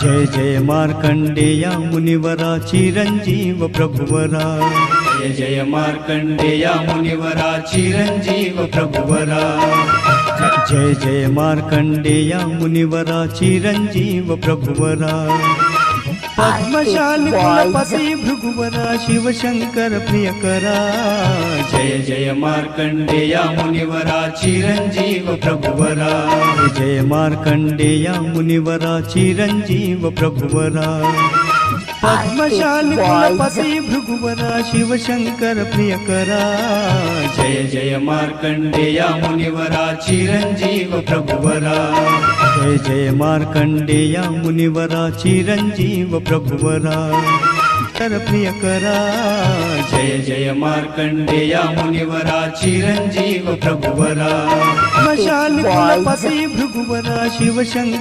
जय जय मार्कंडेया मुनिवरा चिरंजीव प्रभुवरा। जय जय मार्कंडेया मुनिवरा चिरंजीव प्रभुवरा। जय जय मार्कंडेया मुनिवरा चिरंजीव प्रभुवरा। पद्मशाली कुलपति भृगुवरा शिवशंकर प्रियकरा। जय जय मार्कंडेया मुनिवरा चिरंजीव प्रभुवरा। जय मार्कंडेया मुनिवरा चिरंजीव प्रभुवरा। पद्मशाली कुलपति भृगुवरा शिवशंकर प्रियकरा। जय जय मार्कंडेया मुनिवरा चिरंजीव प्रभुवरा। जय जय मार्कंडेया मुनिवरा चिरंजीव प्रभुवरा कर प्रियकरा। जय जय मार्कंडेया मुनिवरा चिरंजीव प्रभुवरा। पद्मशाली कुलपति भृगुवरा शिवशंकर